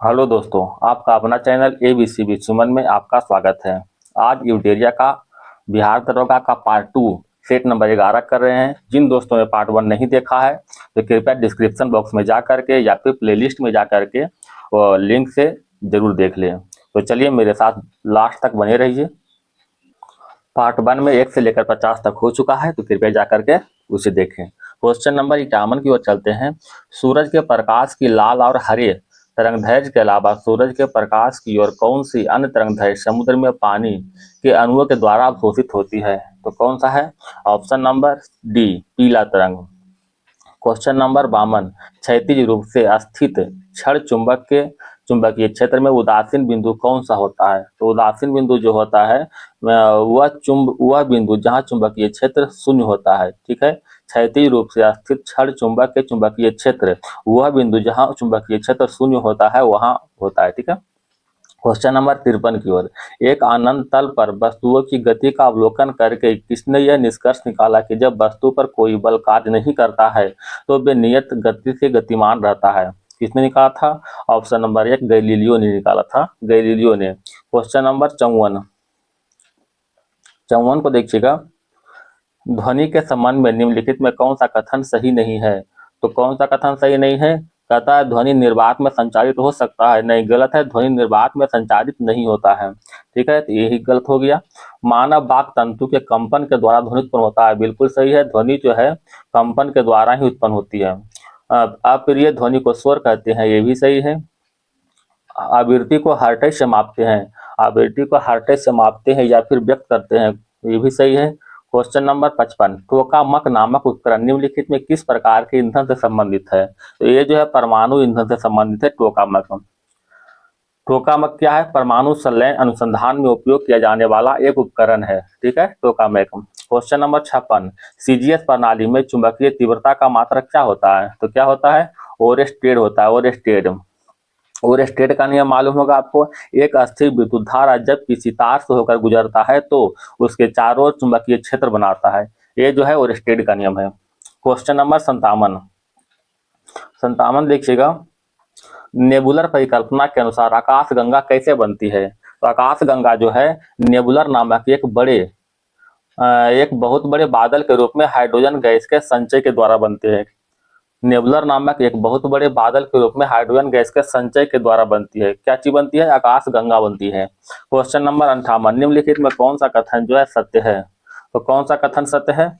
Hello दोस्तों, आपका अपना चैनल एबीसी विचुमन में आपका स्वागत है। आज यूटेरिया का बिहार दरोगा का पार्ट 2 सेट नंबर 11 कर रहे हैं। जिन दोस्तों ने पार्ट 1 नहीं देखा है तो कृपया डिस्क्रिप्शन बॉक्स में जा करके या फिर प्लेलिस्ट में जा करके लिंक से जरूर देख लें। तो चलिए मेरे साथ लास्ट तक बने रहिए। पार्ट 1 में 1 से लेकर 50 तक हो चुका है, तो कृपया जा करके उसे देखें। क्वेश्चन नंबर 51 की ओर चलते हैं। सूरज के प्रकाश की लाल और हरे तरंगदैर्घ्य के अलावा सूरज के प्रकाश की ओर कौन सी अन्य तरंगदैर्घ्य समुद्र में पानी के अणुओं के द्वारा अवशोषित होती है? तो कौन सा है? ऑप्शन नंबर डी, पीला तरंग। क्वेश्चन नंबर 52, क्षैतिज रूप से स्थित क्षण चुंबक के चुंबकीय क्षेत्र में उदासीन बिंदु कौन सा होता है? तो उदासीन बिंदु जो होता है वह बिंदु जहां चुंबकीय क्षेत्र शून्य होता है। ठीक है, क्षैतिज रूप से स्थित क्षण चुंबक के चुंबकीय क्षेत्र, वह बिंदु जहां चुंबकीय क्षेत्र शून्य होता है वहां होता है। ठीक है। क्वेश्चन नंबर 53 की ओर, एक अनंत तल पर वस्तुओं की गति का अवलोकन करके किसने यह निष्कर्ष निकाला कि जब वस्तु पर कोई बल कार्य नहीं करता है तो वे नियत गति से गतिमान रहता है? किसने निकाला था? ऑप्शन नंबर 1, गैलीलियो ने निकाला था। गैलीलियो ने। क्वेश्चन नंबर 54, 54 को देखिएगा। ध्वनि के संबंध में निम्नलिखित में कौन सा कथन सही नहीं है? तो कौन सा कथन सही नहीं है? कहता है ध्वनि निर्वात में संचारित हो सकता है। नहीं, गलत है, ध्वनि निर्वात में संचारित नहीं होता है। ठीक है, तो यही गलत हो गया। मानव वाक तंतु के कंपन के द्वारा ध्वनि उत्पन्न होता है। बिल्कुल सही है, ध्वनि जो है कंपन के द्वारा ही उत्पन्न होती है। अप्रिय ध्वनि को स्वर कहते हैं, ये भी सही है। आवृत्ति को हर्ट्ज से मापते हैं, आवृत्ति को हर्ट्ज से मापते हैं या फिर व्यक्त करते हैं, ये भी सही है। क्वेश्चन नंबर 55, टोकामक नामक उपकरण निम्नलिखित में किस प्रकार के ईंधन से संबंधित है? तो ये जो है परमाणु ईंधन से संबंधित है टोकामक। टोकामक क्या है? परमाणु संलयन अनुसंधान में उपयोग किया जाने वाला एक उपकरण है। ठीक है, टोकामक। क्वेश्चन नंबर 56, सीजीएस प्रणाली में चुंबकीय तीव्रता का मात्रक क्या होता है? तो क्या होता है? ओरेस्टेड होता है, ओरेस्टेड। ओरेस्टेड का नियम मालूम होगा आपको। एक अस्थिर विद्युत धारा जब किसी तार से होकर गुजरता है तो उसके चारों ओर चुंबकीय क्षेत्र बनाता है। ये जो है ओरेस्टेड का नियम है। क्वेश्चन नंबर 57, 57 देखिएगा। नेबुलर परिकल्पना के अनुसार आकाशगंगा कैसे बनती है? तो आकाशगंगा जो है नेबुलर नामक एक बहुत बड़े बादल के रूप में हाइड्रोजन गैस के संचय के द्वारा बनते हैं। नेबुलर नामक एक बहुत बड़े बादल के रूप में हाइड्रोजन गैस के संचय के द्वारा बनती है। क्या चीज बनती है? आकाशगंगा बनती है। क्वेश्चन नंबर 58, निम्नलिखित में कौन सा कथन जो है सत्य है? तो कौन सा कथन सत्य है?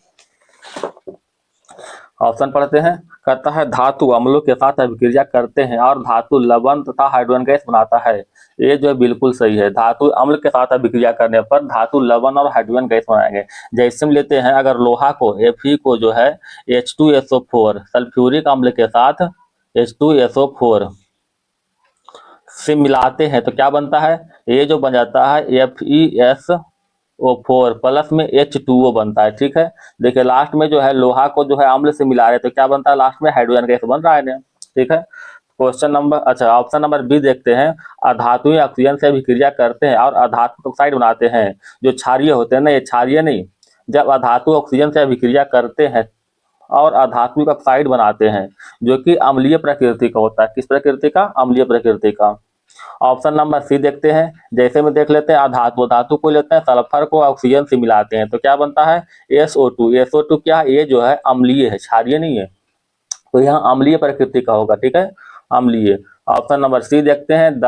ऑप्शन पढ़ते हैं। कहता है धातु अम्लों के साथ अभिक्रिया करते हैं और धातु लवण तथा हाइड्रोजन गैस बनाता है। ये जो है बिल्कुल सही है। धातु अम्ल के साथ अभिक्रिया करने पर धातु लवण और हाइड्रोजन गैस बनाएंगे। जैसे हम लेते हैं, अगर लोहा को Fe को जो है H2SO4 सल्फ्यूरिक अम्ल के साथ H2SO4 से मिलाते हैं तो क्या बनता है? ये जो बन जाता है FeSO4 प्लस में H2O बनता है। ठीक है, देखिए लास्ट में जो है लोहा को जो है अम्ल से मिला रहे हैं तो क्या बनता है? लास्ट में हाइड्रोजन गैस बन रहा है ना। ठीक है। Question number option number B देखते हैं। अधातुएं ऑक्सीजन से अभिक्रिया करते हैं और अधात्मक ऑक्साइड बनाते हैं। जो क्षारीय होते हैं ना, ये क्षारीय नहीं, जब अधातु ऑक्सीजन से अभिक्रिया करते हैं और अधात्मिक ऑक्साइड बनाते हैं जो कि अम्लीय प्रकृति का होता है। किस प्रकृति का? अम्लीय प्रकृति का। ऑप्शन नंबर सी देखते हैं। जैसे में देख लेते हैं, अधातु धातु को लेते हैं, सल्फर को ऑक्सीजन से मिलाते हैं तो क्या बनता है? SO2। SO2 क्या है? ये जो है अम्लीय है, क्षारीय नहीं है, तो यहाँ अम्लीय प्रकृति का होगा। ठीक है, अम्लीय। ऑप्शन नंबर सी देखते हैं।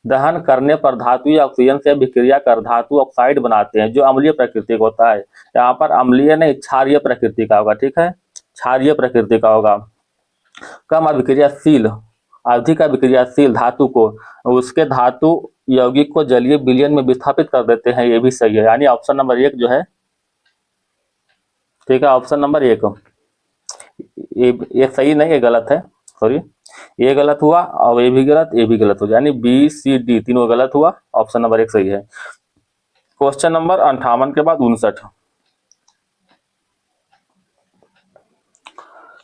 दहन करने पर धातु या ऑक्सीजन से विक्रिया कर धातु ऑक्साइड बनाते हैं जो अम्लीय प्रकृति का होता है। यहाँ पर अम्लीय नहीं, क्षारीय प्रकृति का होगा। ठीक है, क्षारीय प्रकृति का होगा। कम अभिक्रियाशील, अधिक अभिक्रियाशील धातु को उसके धातु यौगिक को जलीय विलयन में विस्थापित कर देते हैं। ये भी सही है, यानी ऑप्शन नंबर 1 जो है, ठीक है, ऑप्शन नंबर 1 ये सही नहीं, ये गलत है। सॉरी, ये गलत हुआ और ये भी गलत, ये भी गलत हो जाए, यानी BCD तीनों गलत हुआ। ऑप्शन नंबर 1 सही है। क्वेश्चन नंबर 58 के बाद 59,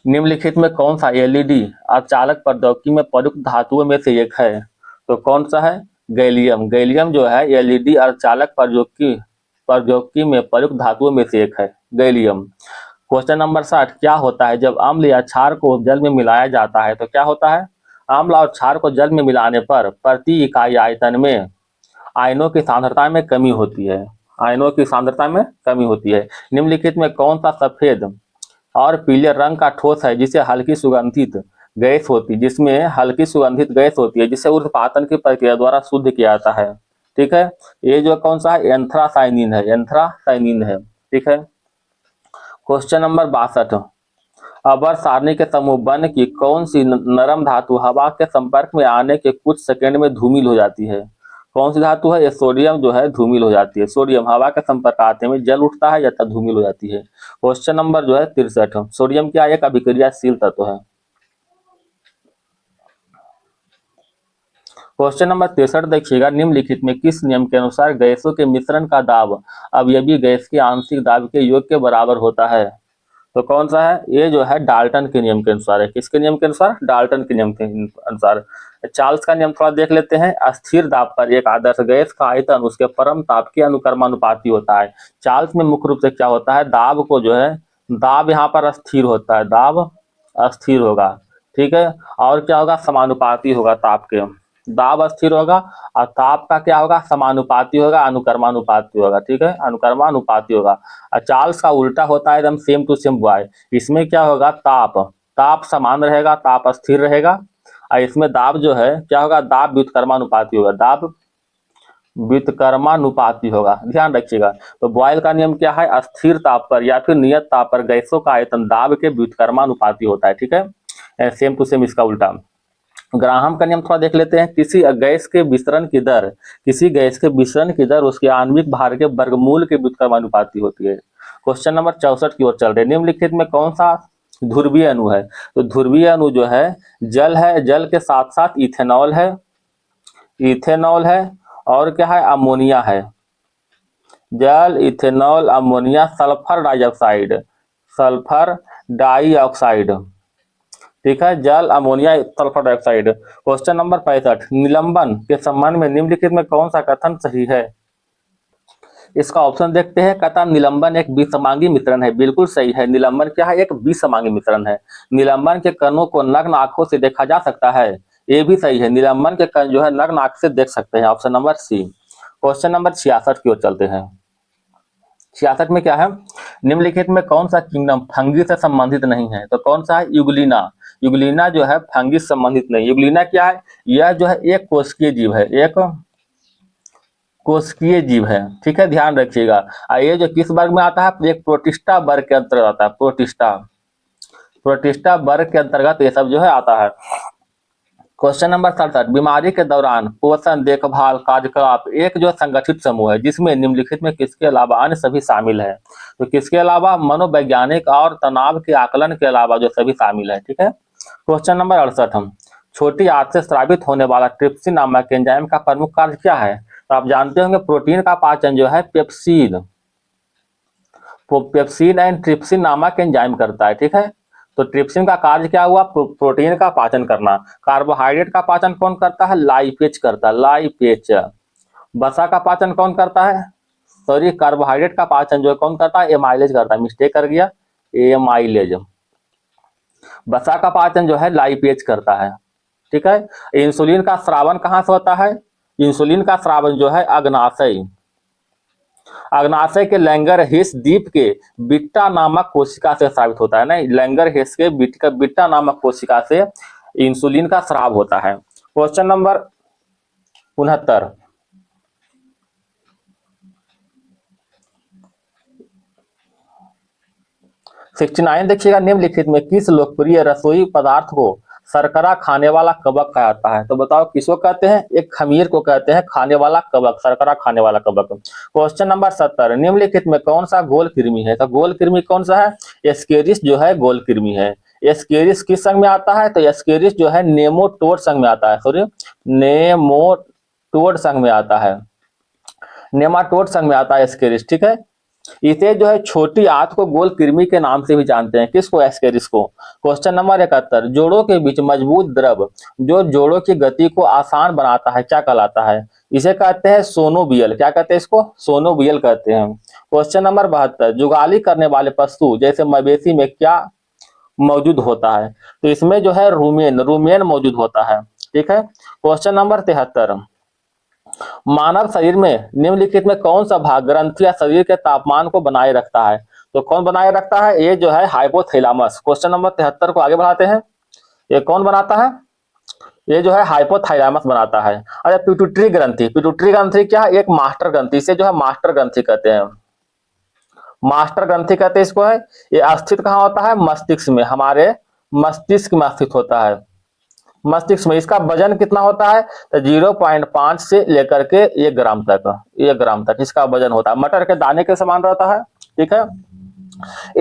निम्नलिखित में कौन सा LED अर्धचालक प्रौद्योगिकी में प्रयुक्त धातुओं में से एक है? तो कौन सा है? गैलियम। गैलियम जो है LED अर्धचालक प्रौद्योगिकी में प्रयुक्त धातुओं में से एक है, गैलियम। क्वेश्चन नंबर 60, क्या होता है जब अम्ल या क्षार को जल में मिलाया जाता है? तो क्या होता है? अम्ल और क्षार को जल में मिलाने पर प्रति इकाई आयतन में आयनों की सांद्रता में कमी होती है। आयनों की सांद्रता में कमी होती है। निम्नलिखित में कौन सा सफेद और पीले रंग का ठोस है जिसे हल्की सुगंधित गैस होती जिसमें हल्की सुगंधित गैस होती है जिसे ऊर्ध्वपातन की प्रक्रिया द्वारा शुद्ध किया जाता है। ठीक है, ये जो कौन सा है, एंथ्रासाइनिन है, एंथ्रासाइनिन है। ठीक है, क्वेश्चन नंबर 62, अबर सारणी के समूह बन की कौन सी नरम धातु हवा के संपर्क में आने के कुछ सेकंड में धूमिल हो जाती है? कौन सी धातु है? ये सोडियम जो है धूमिल हो जाती है। सोडियम हवा के संपर्क आते में जल उठता है या धूमिल हो जाती है। क्वेश्चन नंबर जो है 63, सोडियम क्या एक अभिक्रियाशील तत्व है। क्वेश्चन नंबर 63 देखिएगा, निम्नलिखित में किस नियम के अनुसार गैसों के मिश्रण का दाब अवयवी गैस के आंशिक दाब के योग के बराबर होता है? तो कौन सा है? ये जो है डाल्टन के नियम के अनुसार है। किसके नियम के अनुसार? डाल्टन के नियम के अनुसार। चार्ल्स का नियम थोड़ा देख लेते हैं। अस्थिर दाब पर एक आदर्श गैस का आयतन उसके परम ताप के अनुक्रमानुपाती होता है। चार्ल्स में मुख्य रूप से क्या होता है, दाब को जो है, दाब यहाँ पर अस्थिर होता है, दाब अस्थिर होगा। ठीक है, और क्या होगा, समानुपाती होगा ताप के। दाब अस्थिर होगा और ताप का क्या होगा, समानुपाती होगा, अनुक्रमानुपाती होगा। ठीक है, अनुक्रमानुपाती होगा। और चार्ल्स का उल्टा होता है, एकदम सेम टू सेम बॉय। इसमें क्या होगा, ताप ताप समान रहेगा, ताप अस्थिर रहेगा। और इसमें दाब जो है क्या होगा, दाब व्युत्क्रमानुपाती होगा, दाब व्युत्क्रमानुपाती होगा, ध्यान रखिएगा। तो बॉयल का नियम क्या है, अस्थिर ताप पर या फिर नियत ताप पर गैसों का आयतन दाब के व्युत्क्रमानुपाती होता है। ठीक है, सेम टू सेम इसका उल्टा। ग्राहम का नियम थोड़ा देख लेते हैं। किसी गैस के विसरण की दर, किसी गैस के विसरण की दर उसके आणविक भार के वर्गमूल के व्युत्क्रमानुपाती होती है। क्वेश्चन नंबर 64 की ओर चल रहे। निम्नलिखित में कौन सा ध्रुवीय अणु है? तो ध्रुवीय अणु जो है जल है, जल के साथ साथ इथेनॉल है, इथेनॉल है, और क्या है, अमोनिया है। जल, ethanol, ammonia, sulphur dioxide, sulphur dioxide. ठीक है, जल, ammonia, sulphur dioxide. Question number 65, निलंबन के संबंध में निम्नलिखित में कौन सा कथन सही है? इसका ऑप्शन देखते हैं। कहता निलंबन एक विसमांगी मिश्रण है, बिल्कुल सही है। निलंबन क्या है, एक विसमांगी मिश्रण है। निलंबन के कणों को नग्न आंखों से देखा जा सकता है, ये भी सही है। निलंबन के कण जो है नग्न आंख से देख सकते हैं, option number C. Question number 66 की ओर चलते हैं। 66 में क्या है, निम्नलिखित में कौन सा किंगडम फंगी से संबंधित नहीं है? तो कौन सा है, यूग्लिना। यूग्लिना जो है फंगी से संबंधित नहीं। यूग्लिना क्या है, यह जो है एक कोशिकीय जीव है, एक कोशिकीय जीव है। ठीक है, ध्यान रखिएगा। ये जो किस वर्ग में आता है, एक प्रोटिस्टा वर्ग के अंतर्गत आता है, प्रोटिस्टा, प्रोटिस्टा वर्ग के अंतर्गत ये सब जो है आता है। क्वेश्चन नंबर 67, बीमारी के दौरान पोषण देखभाल कार्यकलाप एक जो संगठित समूह है जिसमें निम्नलिखित में किसके अलावा अन्य सभी शामिल है? तो किसके अलावा, मनोवैज्ञानिक और तनाव के आकलन के अलावा जो सभी शामिल है। ठीक है, क्वेश्चन नंबर 68, छोटी आंत से स्रावित होने वाला ट्रिप्सिन नामक एंजाइम का प्रमुख कार्य क्या है? तो आप जानते होंगे प्रोटीन का पाचन जो है पेप्सिन, पेप्सिन एंड ट्रिप्सिन नामक एंजाइम करता है। ठीक है, तो ट्रिप्सिन का कार्य क्या हुआ, प्रोटीन का पाचन करना। कार्बोहाइड्रेट का पाचन कौन करता है, लाइपेज करता है, लाइपेज। वसा का पाचन कौन करता है, सॉरी, कार्बोहाइड्रेट का पाचन जो है कौन करता है, एमाइलेज करता है, मिस्टेक कर गया, एमाइलेज। वसा का पाचन जो है लाइपेज करता है। ठीक है, इंसुलिन का स्रावन कहां से होता है? इंसुलिन का स्रावन जो है अग्नाशय, अग्नाशय के लैंगरहिस द्वीप के बिट्टा नामक कोशिका से स्रावित होता है। ना, लैंगरहिस के बिट्टा नामक कोशिका से इंसुलिन का स्राव होता है। क्वेश्चन नंबर 69, देखिएगा, निम्नलिखित में किस लोकप्रिय रसोई पदार्थ को शर्करा खाने वाला कवक कहा जाता है? तो बताओ किसको कहते हैं, एक खमीर को कहते हैं खाने वाला कवक, शर्करा खाने वाला कवक। क्वेश्चन नंबर 70, निम्नलिखित में कौन सा गोल कृमि है? तो गोल कृमि कौन सा है, एस्केरिस जो है गोल कृमि है। एस्केरिस किस संघ में आता है? तो एस्केरिस जो है नेमोटोड संघ में आता है, सॉरी, नेमोटोड संघ में आता है, नेमाटोड संघ में आता है एस्केरिस। ठीक है, इसे जो है छोटी आंत को गोल कृमि के नाम से भी जानते हैं, किसको, एस्केरिस को। क्वेश्चन नंबर 71, जोड़ों के बीच मजबूत द्रव जो जोड़ों की गति को आसान बनाता है क्या कहलाता है? इसे कहते हैं सोनोबियल। क्या कहते हैं इसको, सोनोबियल कहते हैं। क्वेश्चन नंबर 72, जुगाली करने वाले पशु जैसे मवेशी में क्या मौजूद होता है। तो इसमें जो है रूमेन रूमेन मौजूद होता है। ठीक है। क्वेश्चन नंबर 73, मानव शरीर में निम्नलिखित में कौन सा भाग ग्रंथि या शरीर के तापमान को बनाए रखता है? तो कौन बनाए रखता है? ये जो है हाइपोथैलेमस। क्वेश्चन नंबर 73 को आगे बढ़ाते हैं। ये कौन बनाता है? ये जो है हाइपोथैलेमस बनाता है। अच्छा, पिट्यूटरी ग्रंथि, पिट्यूटरी ग्रंथि क्या है? एक मास्टर ग्रंथि, इसे जो है मास्टर ग्रंथि कहते हैं। मास्टर ग्रंथि कहते हैं इसको है। ये स्थित कहाँ होता है? मस्तिष्क में, हमारे मस्तिष्क में स्थित होता है। मस्तिष्क में। इसका वजन कितना होता है? तो 0.5 से लेकर के 1 ग्राम तक, 1 ग्राम तक इसका वजन होता है। मटर के दाने के समान रहता है। ठीक है।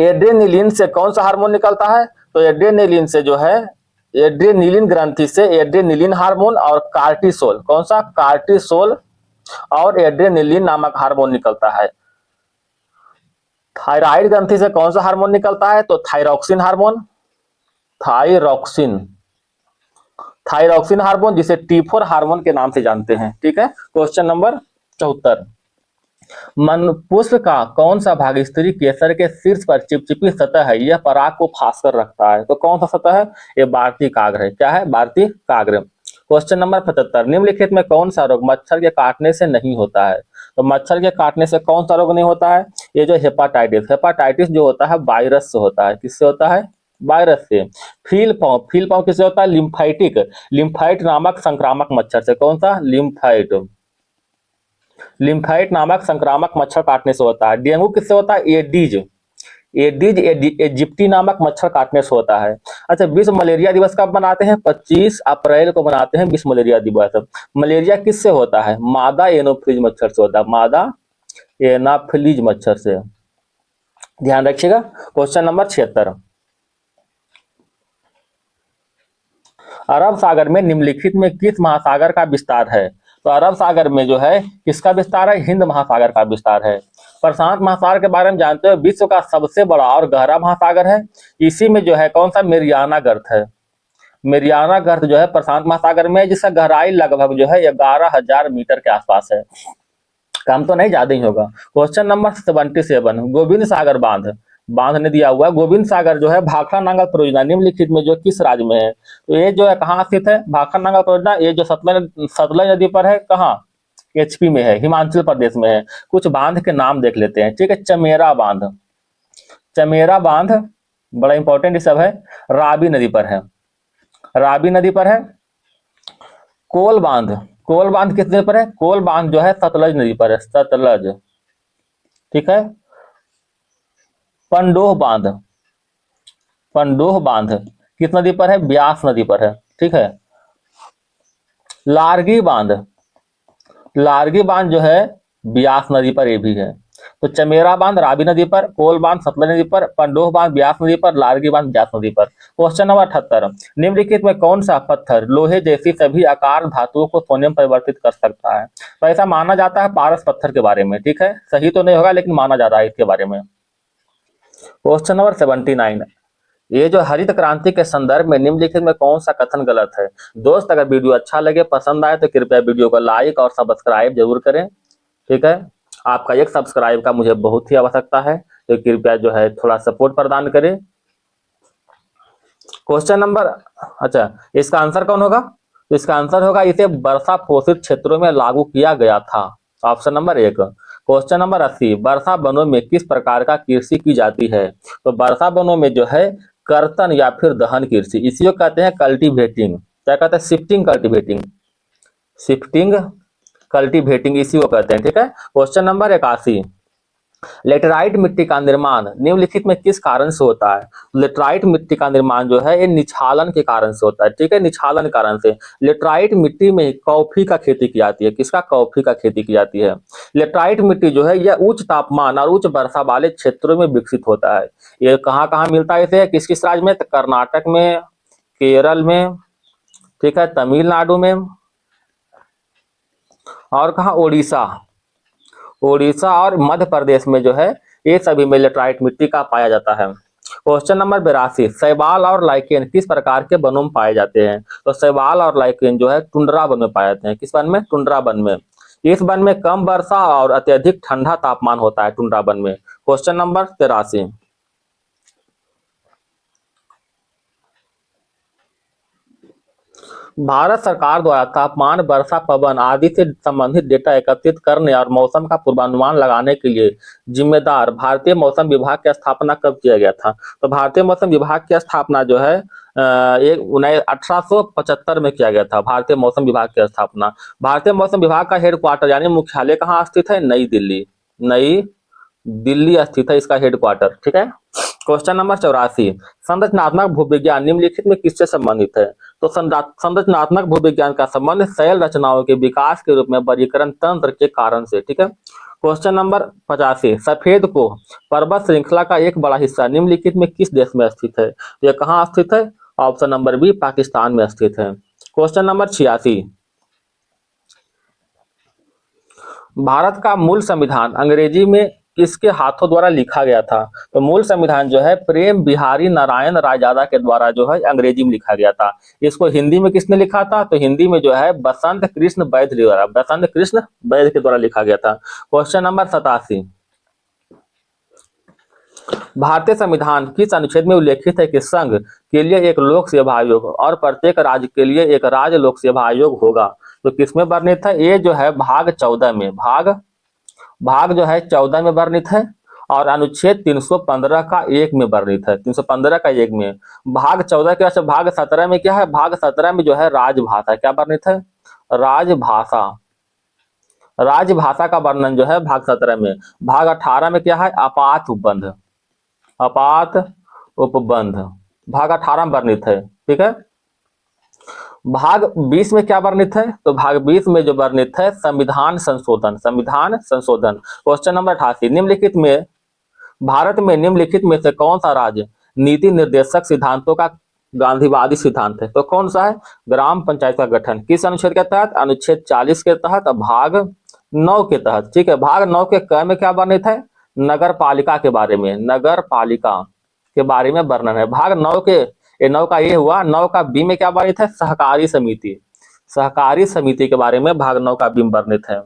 एड्रेनिलिन से कौन सा हार्मोन निकलता है? तो एड्रेनिलिन से जो है, एड्रेनिलिन ग्रंथि से एड्रेनिलिन हार्मोन और कार्टिसोल, कौन सा? कार्टिसोल और एड्रेनिलिन नामक हार्मोन निकलता है। थायराइड ग्रंथि से कौन सा हार्मोन निकलता है? तो thyroxine hormone, thyroxine, thyroxine hormone, जिसे T4 हार्मोन के नाम से जानते हैं। ठीक है। क्वेश्चन नंबर 74, मन पुष्प का कौन सा भाग स्त्री केसर के शीर्ष पर चिपचिपी सतह है? यह पराग को फांस कर रखता है। तो कौन सा सतह है? ये भारतीय काग्र है। क्या है? भारतीय काग्र। क्वेश्चन नंबर 75, निम्नलिखित में कौन सा रोग मच्छर के काटने से नहीं होता है? तो मच्छर के काटने से कौन सा रोग नहीं होता है? ये जो हेपाटाइटिस, हेपाटाइटिस जो होता है वायरस से होता है। किससे होता है? वायरस से। फील पाँव, फील पाँव किससे होता है? लिम्फाइटिक, लिम्फाइट नामक संक्रामक मच्छर से। कौन सा? लिम्फाइट, लिम्फाइट नामक संक्रामक मच्छर काटने से होता है। डेंगू किससे होता है? एडीज, एडीज इजिप्टी नामक मच्छर काटने से होता है। अच्छा, विश्व मलेरिया दिवस कब मनाते हैं? 25 अप्रैल को मनाते हैं विश्व मलेरिया दिवस। मलेरिया किससे होता है? मादा एनोफ्लिज मच्छर से होता है, मादा एनाफ्लिज मच्छर से। ध्यान रखिएगा। क्वेश्चन नंबर 76, अरब सागर में निम्नलिखित में किस महासागर का विस्तार है? तो अरब सागर में जो है किसका विस्तार है? हिंद महासागर का विस्तार है। प्रशांत महासागर के बारे में जानते हो? विश्व का सबसे बड़ा और गहरा महासागर है। इसी में जो है कौन सा? मेरियाना गर्त है। मेरियाना गर्त जो है प्रशांत महासागर में, जिसका गहराई लगभग जो है 11,000 मीटर के आसपास है। काम तो नहीं ज्यादा ही होगा। क्वेश्चन नंबर 77, गोविंद सागर बांध, बांध ने दिया हुआ है। गोविंद सागर जो है भाखड़ा नांगल परियोजना निम्नलिखित में जो किस राज्य में है? तो ये जो है कहाँ स्थित है? भाखड़ा नांगल परियोजना ये जो सतलज नदी पर है, कहाँ? HP में है, हिमाचल प्रदेश में है। कुछ बांध के नाम देख लेते हैं। ठीक है। चमेरा बांध, चमेरा बांध बड़ा इंपॉर्टेंट सब है, रावी नदी पर है, रावी नदी पर है। कोल बांध, कोल बांध किस नदी पर है? कोल बांध जो है सतलज नदी पर है, सतलज। ठीक है। पंडोह बांध, पंडोह बांध किस नदी पर है? ब्यास नदी पर है। ठीक है। लारगी बांध, लारगी बांध जो है ब्यास नदी पर ये भी है। तो चमेरा बांध रावी नदी पर, कोल बांध सतलज नदी पर, पंडोह बांध ब्यास नदी पर, लारगी बांध ब्यास नदी पर। क्वेश्चन नंबर 78, निम्नलिखित में कौन सा पत्थर लोहे जैसी सभी आकार धातुओं को सोने में परिवर्तित कर सकता है? तो ऐसा माना जाता है पारस पत्थर के बारे में। ठीक है। सही तो नहीं होगा लेकिन माना जा रहा है इसके बारे में। क्वेश्चन नंबर 79, ये जो हरित क्रांति के संदर्भ में निम्नलिखित में कौन सा कथन गलत है? दोस्त, अगर वीडियो अच्छा लगे, पसंद आए तो कृपया वीडियो को लाइक और सब्सक्राइब जरूर करें। ठीक है। आपका एक सब्सक्राइब का मुझे बहुत ही आवश्यकता है, तो कृपया जो है थोड़ा सपोर्ट प्रदान करें। क्वेश्चन नंबर, अच्छा इसका आंसर कौन होगा? तो इसका आंसर होगा, इसे वर्षा पोषित क्षेत्रों में लागू किया गया था। Option number 1। क्वेश्चन नंबर 80, वर्षा वनों में किस प्रकार का कृषि की जाती है? तो वर्षा वनों में जो है कर्तन या फिर दहन कृषि, इसी को कहते हैं कल्टीवेटिंग। क्या कहते हैं? शिफ्टिंग कल्टीवेटिंग, शिफ्टिंग कल्टीवेटिंग इसी को कहते हैं। ठीक है। क्वेश्चन नंबर 81, लेटराइट मिट्टी का निर्माण निम्नलिखित में किस कारण से होता है? लेटराइट मिट्टी का निर्माण जो है ये निछालन के कारण से होता है। ठीक है। निछालन कारण से। लेटराइट मिट्टी में कॉफी का खेती की जाती है। किसका? कॉफी का खेती की जाती है। लेटराइट मिट्टी जो है यह उच्च तापमान और उच्च वर्षा वाले क्षेत्रों में विकसित होता है। ये कहाँ कहाँ मिलता है? इसे किस किस राज्य में? तो कर्नाटक में, केरल में, ठीक है, तमिलनाडु में, और कहाँ? उड़ीसा, उड़ीसा और मध्य प्रदेश में जो है ये सभी में लेटराइट मिट्टी का पाया जाता है। क्वेश्चन नंबर 82, शैवाल और लाइकेन किस प्रकार के वनों में पाए जाते हैं? तो शैवाल और लाइकेन जो है टुंड्रा वन में पाए जाते हैं। किस वन में? टुंड्रा वन में। इस वन में कम वर्षा और अत्यधिक ठंडा तापमान होता है टुंड्रा वन में। क्वेश्चन नंबर 83, भारत सरकार द्वारा तापमान, वर्षा, पवन आदि से संबंधित डेटा एकत्रित करने और मौसम का पूर्वानुमान लगाने के लिए जिम्मेदार भारतीय मौसम विभाग की स्थापना कब किया गया था? तो भारतीय मौसम विभाग की स्थापना जो है एक 1875 में किया गया था। भारतीय मौसम विभाग की स्थापना। भारतीय मौसम विभाग का हेडक्वार्टर यानी मुख्यालय कहाँ स्थित है? नई दिल्ली। नई दिल्ली स्थित है इसका हेडक्वार्टर। ठीक है। क्वेश्चन नंबर 84, संरचनात्मक भूविज्ञान निम्नलिखित में किससे संबंधित है? तो संरचनात्मक भूविज्ञान का संबंध शैल रचनाओं के विकास के रूप में वर्गीकरण तंत्र के कारण से। ठीक है। क्वेश्चन नंबर 85, सफेद को पर्वत श्रृंखला का एक बड़ा हिस्सा निम्नलिखित में किस देश में स्थित है? यह कहाँ स्थित है? ऑप्शन नंबर बी, पाकिस्तान में स्थित है। क्वेश्चन नंबर 86, भारत का मूल संविधान अंग्रेजी में किसके हाथों द्वारा लिखा गया था? तो मूल संविधान जो है प्रेम बिहारी नारायण रायजादा के द्वारा जो है अंग्रेजी में लिखा गया था। इसको हिंदी में किसने लिखा था? तो हिंदी में जो है बसंत कृष्ण वैद्य द्वारा, बसंत कृष्ण वैद्य के द्वारा लिखा गया था। क्वेश्चन नंबर 87, भारतीय संविधान किस अनुच्छेद में उल्लेखित है कि संघ के लिए एक लोक सेवा आयोग और प्रत्येक राज्य के लिए एक राज्य लोक सेवा आयोग होगा? तो किसमें वर्णित है? ये जो है भाग 14 में, भाग जो है 14 में वर्णित है और अनुच्छेद 315 का 1 में वर्णित है। 315 का 1 में। भाग 14 के वजह भाग 17 में क्या है? भाग 17 में जो है राजभाषा क्या वर्णित है? राजभाषा। राजभाषा का वर्णन जो है भाग 17 में। भाग 18 में क्या है? आपात उपबंध। आपात उपबंध भाग 18 में वर्णित है। ठीक है। भाग 20 में क्या वर्णित है? तो भाग 20 में जो वर्णित है संविधान संशोधन, संविधान संशोधन। क्वेश्चन नंबर 88, निम्नलिखित में भारत में निम्नलिखित में से कौन सा राज्य नीति निर्देशक सिद्धांतों का गांधीवादी सिद्धांत है? तो कौन सा है? ग्राम पंचायत का गठन। किस अनुच्छेद के तहत? अनुच्छेद 40 के तहत, भाग 9 के तहत। ठीक है। भाग 9 के क में क्या वर्णित है? नगर पालिका के बारे में, नगर पालिका के बारे में वर्णन है। भाग 9 के ये 9 का ये हुआ। 9 का बी में क्या वर्णित है? सहकारी समिति, सहकारी समिति के बारे में भाग 9 का बी वर्णित है।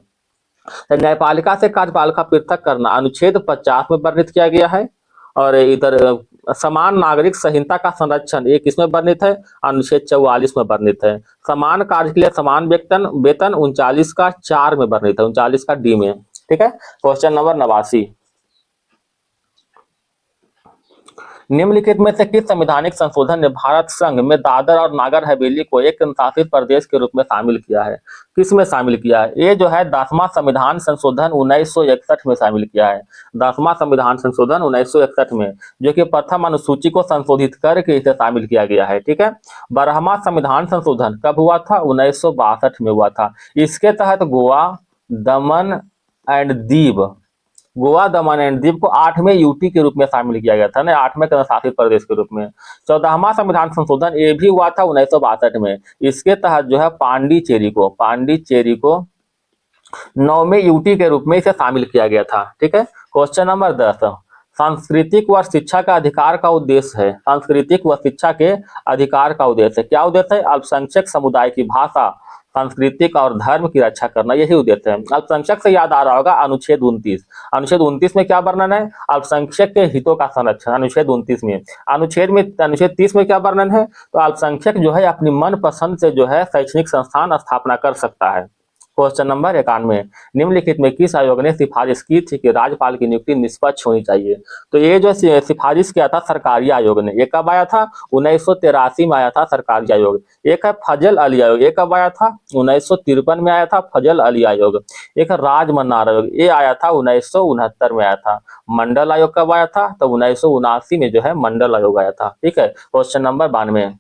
न्यायपालिका से कार्यपालिका पृथक करना अनुच्छेद 50 में वर्णित किया गया है। और इधर समान नागरिक संहिता का संरक्षण ये किसमें वर्णित है? अनुच्छेद 44 में वर्णित है। समान कार्य के लिए समान वेतन वेतन 39 का 4 में वर्णित है, 39 का डी में। ठीक है। क्वेश्चन नंबर 89, निम्नलिखित में से किस संवैधानिक संशोधन ने भारत संघ में दादर और नागर हवेली को एक केंद्रशासित प्रदेश के रूप में शामिल किया है? किस में शामिल किया है? ये जो है 10वां संविधान संशोधन 1961 में शामिल किया है। 10वां संविधान संशोधन 1961 में, जो कि प्रथम अनुसूची को संशोधित करके इसे शामिल किया गया है। ठीक है। 12वां संविधान संशोधन कब हुआ था? 1962 में हुआ था। इसके तहत गोवा, दमन and Diu, Goa, Daman and Diu को 8वें यूटी के रूप में शामिल किया गया था ना, 8वें केंद्रशासित प्रदेश के रूप में। 14वां संविधान संशोधन ये भी हुआ था 1962 में। इसके तहत जो है पांडिचेरी को 9वें यूटी के रूप में इसे शामिल किया गया था। ठीक है। क्वेश्चन नंबर 10, सांस्कृतिक व शिक्षा का अधिकार का उद्देश्य है, सांस्कृतिक व शिक्षा के अधिकार का उद्देश्य क्या उद्देश्य है? अल्पसंख्यक समुदाय की भाषा, सांस्कृतिक और धर्म की रक्षा करना, यही उद्देश्य है। अल्पसंख्यक से याद आ रहा होगा अनुच्छेद 29। अनुच्छेद 29 में क्या वर्णन है? अल्पसंख्यक के हितों का संरक्षण, अनुच्छेद 29 में। अनुच्छेद 30 में क्या वर्णन है? तो अल्पसंख्यक जो है अपनी मन पसंद से जो है शैक्षणिक संस्थान स्थापना कर सकता है। क्वेश्चन नंबर 91, निम्नलिखित में किस आयोग ने सिफारिश की थी कि राज्यपाल की नियुक्ति निष्पक्ष होनी चाहिए? तो ये जो सिफारिश किया था सरकारी आयोग ने, ये कब आया था? 1983 में आया था सरकारी आयोग। एक है फजल अली आयोग, ये कब आया था? 1953 में आया था फजल अली आयोग। एक है राजमन्नार आयोग, ये आया था 1969 में आया था। मंडल आयोग कब आया था? तो 1979 में जो है मंडल आयोग आया था। ठीक है। क्वेश्चन नंबर 92,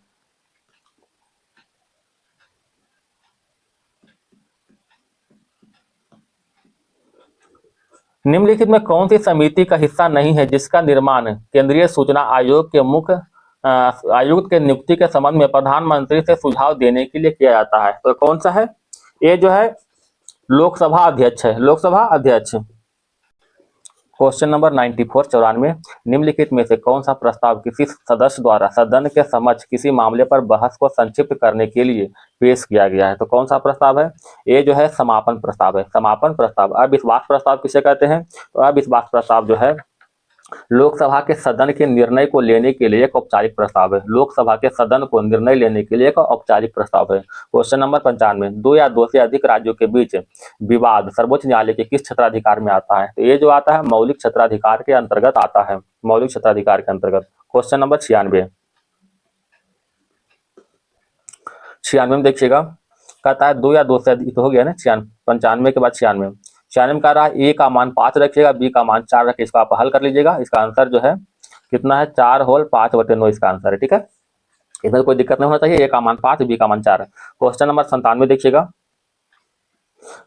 निम्नलिखित में कौन सी समिति का हिस्सा नहीं है जिसका निर्माण केंद्रीय सूचना आयोग के मुख्य आयुक्त के नियुक्ति के संबंध में प्रधानमंत्री से सुझाव देने के लिए किया जाता है? तो कौन सा है? ये जो है लोकसभा अध्यक्ष है, लोकसभा अध्यक्ष। क्वेश्चन नंबर 94 निम्नलिखित में से कौन सा प्रस्ताव किसी सदस्य द्वारा सदन के समक्ष किसी मामले पर बहस को संक्षिप्त करने के लिए पेश किया गया है? तो कौन सा प्रस्ताव है? ये जो है समापन प्रस्ताव है, समापन प्रस्ताव। अविश्वास प्रस्ताव किसे कहते हैं? तो अविश्वास प्रस्ताव जो है लोकसभा के सदन के निर्णय को लेने के लिए एक औपचारिक प्रस्ताव है। लोकसभा के सदन को निर्णय लेने के लिए एक औपचारिक प्रस्ताव है। क्वेश्चन नंबर 95, दो या दो से अधिक राज्यों के बीच विवाद सर्वोच्च न्यायालय के किस क्षेत्राधिकार में आता है? तो ये जो आता है मौलिक क्षेत्राधिकार के अंतर्गत आता है, मौलिक क्षेत्राधिकार के अंतर्गत। क्वेश्चन नंबर 96, 96 में देखिएगा, कहता है दो या दो से अधिक, तो हो गया ना 95 के बाद 96। 96 में कह रहा है ए का मान 5 रखिएगा, बी का मान 4 रखिए। इसको आप हल कर लीजिएगा। इसका आंसर जो है कितना है, 4 होल 5/9 इसका आंसर है। ठीक है, इधर कोई दिक्कत नहीं होना चाहिए। ए का मान 5, बी का मान 4। क्वेश्चन नंबर 97 देखिएगा,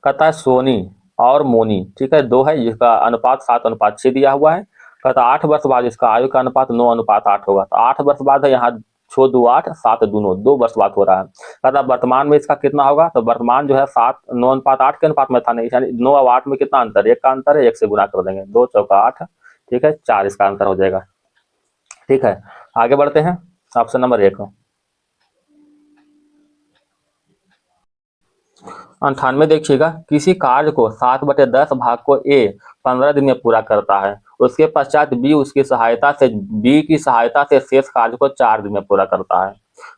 कहता है सोनी और मोनी, ठीक है, दो है, जिसका अनुपात 7:6 दिया हुआ है। कहता है 8 वर्ष बाद इसका आयु का अनुपात 9:8 होगा। तो 8 वर्ष बाद है, यहाँ 6 2 8 7 दूनो 2 वर्ष बाद हो रहा है। कहता है वर्तमान में इसका कितना होगा? तो वर्तमान जो है 7 9:8 के अनुपात में था नहीं, यानी 9 और 8 में कितना अंतर है? 1 का अंतर है, 1 से गुना कर देंगे, 2 चौका 8, ठीक है, 4 इसका अंतर हो जाएगा। ठीक है, आगे बढ़ते हैं। ऑप्शन नंबर 1, 98 देखिएगा, किसी कार्य को 7/10 भाग को ए 15 दिन में पूरा करता है, उसके पश्चात बी की सहायता से शेष कार्य को 4 दिन में पूरा करता है।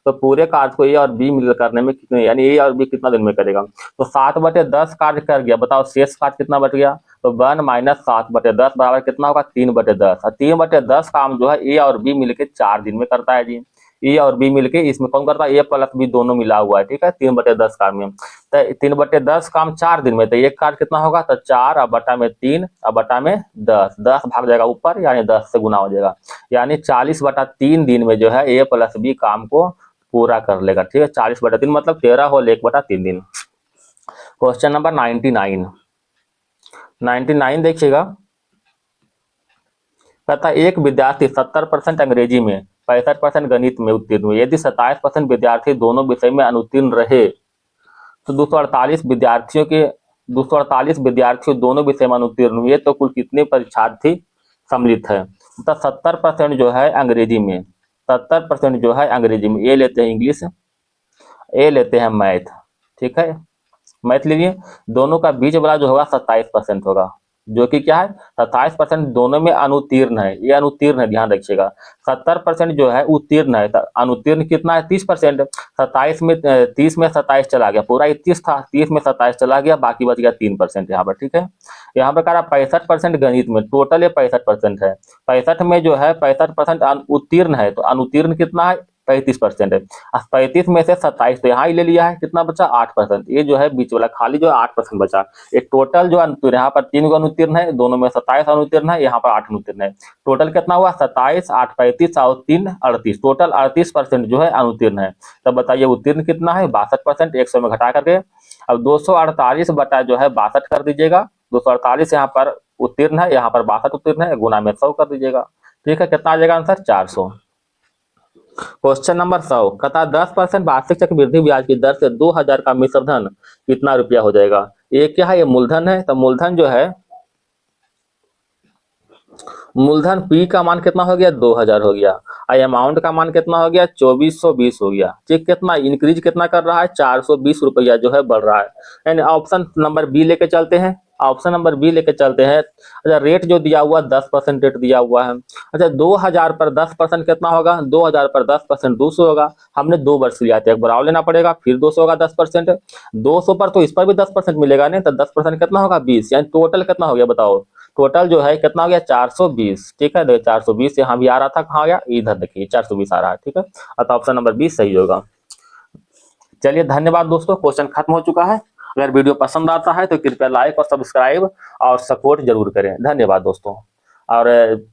तो पूरे कार्य को ए और बी मिलकर करने में कितने, यानी ए और बी कितना दिन में करेगा? तो 7/10 कार्य कर गया, बताओ शेष कार्य कितना बच गया? तो 1 - 7/10 बराबर कितना होगा? 3/10। और 3/10 काम जो है ए और बी मिलकर 4 दिन में करता है जी। ए और बी मिलके, इसमें कौन करता है? ए प्लस बी दोनों मिला हुआ है, ठीक है, 3/10 काम में। तो 3/10 काम 4 दिन में, तो एक कार्य कितना होगा? तो 4 और बटा में 3 और बटा में 10, 10 भाग जाएगा ऊपर, यानी 10 से गुना हो जाएगा, यानी 40/3 दिन में जो है ए प्लस बी काम को पूरा कर लेगा। ठीक है, 40/3 मतलब 13 होल 1/3 दिन। क्वेश्चन नंबर 99, 99 देखिएगा, तथा एक विद्यार्थी 70% अंग्रेजी में, 65% गणित में उत्तीर्ण हुए। यदि 27% विद्यार्थी दोनों विषय में अनुत्तीर्ण रहे तो 248 विद्यार्थियों दोनों विषय में अनुत्तीर्ण हुए तो कुल कितने परीक्षार्थी सम्मिलित है? तो 70% जो है अंग्रेजी में, 70% जो है अंग्रेजी में, ए लेते हैं इंग्लिश, ए लेते हैं मैथ। ठीक है, मैथ लीजिए, दोनों का बीच वाला जो होगा 27% होगा, जो कि क्या है? 27% दोनों में अनुत्तीर्ण है, ये अनुत्तीर्ण है, ध्यान रखिएगा। 70% जो है उत्तीर्ण है, तो अनुत्तीर्ण कितना है? 30%। 27 में 30 में 27 चला गया, पूरा 31 था, 30 में 27 चला गया, बाकी बच गया 3% यहाँ पर। ठीक है, यहाँ पर कह रहा 65% गणित में, टोटल ये 65% है। 65 में जो है 65% उत्तीर्ण है, तो अनुत्तीर्ण कितना है? 35% है। 35 में से 27 तो यहाँ ही ले लिया है, कितना बचा? 8%। ये जो है बीच वाला खाली जो है 8% बचा। एक टोटल जो अनुत्तीर्ण, यहाँ पर 3 अनुत्तीर्ण है, दोनों में 27 अनुत्तीर्ण है, यहाँ पर 8 अनुत्तीर्ण है। टोटल कितना हुआ? 27, 8 35 और 3 38, टोटल 38% जो है अनुत्तीर्ण है। तब बताइए उत्तीर्ण कितना है? 62%। 100 में घटा करके अब 248 बटा जो है 62 कर दीजिएगा। 248 यहाँ पर उत्तीर्ण है, यहाँ पर 62 उत्तीर्ण है, गुना में 100 कर दीजिएगा। ठीक है, कितना आ जाएगा आंसर? 400। क्वेश्चन नंबर 100, कहता 10% वार्षिक चक्रवृद्धि ब्याज की दर से 2000 का मिश्र धन कितना रुपया हो जाएगा? ये क्या है? ये मूलधन है, तो मूलधन जो है, मूलधन पी का मान कितना हो गया? 2000 हो गया। आई अमाउंट का मान कितना हो गया? 2420 हो गया। ठीक, कितना इंक्रीज कितना कर रहा है? 420 रुपया जो है बढ़ रहा है। यानी ऑप्शन नंबर बी लेके चलते हैं, ऑप्शन नंबर बी लेके चलते हैं। अच्छा, रेट जो दिया हुआ 10% रेट दिया हुआ है। अच्छा, 2000 पर 10% कितना होगा? 2000 पर 10% 200 होगा। हमने 2 वर्ष लिया था, एक बार और लेना पड़ेगा, फिर 200 होगा 10%। 200 पर तो इस पर भी 10% मिलेगा नहीं, तो 10% कितना होगा? 20, यानी टोटल कितना हो गया बताओ? टोटल जो है कितना हो गया? 420। ठीक है, देखिए 420 यहाँ भी आ रहा था, कहाँ गया? इधर देखिए 420 आ रहा है। ठीक है, तो ऑप्शन नंबर 20 सही होगा। चलिए, धन्यवाद दोस्तों, क्वेश्चन खत्म हो चुका है। अगर वीडियो पसंद आता है तो कृपया लाइक और सब्सक्राइब और सपोर्ट जरूर करें। धन्यवाद दोस्तों। और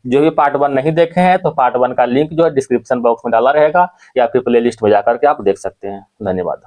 जो भी पार्ट 1 नहीं देखे हैं तो पार्ट 1 का लिंक जो है डिस्क्रिप्शन बॉक्स में डाला रहेगा, या फिर प्ले लिस्ट में जाकर के आप देख सकते हैं। धन्यवाद।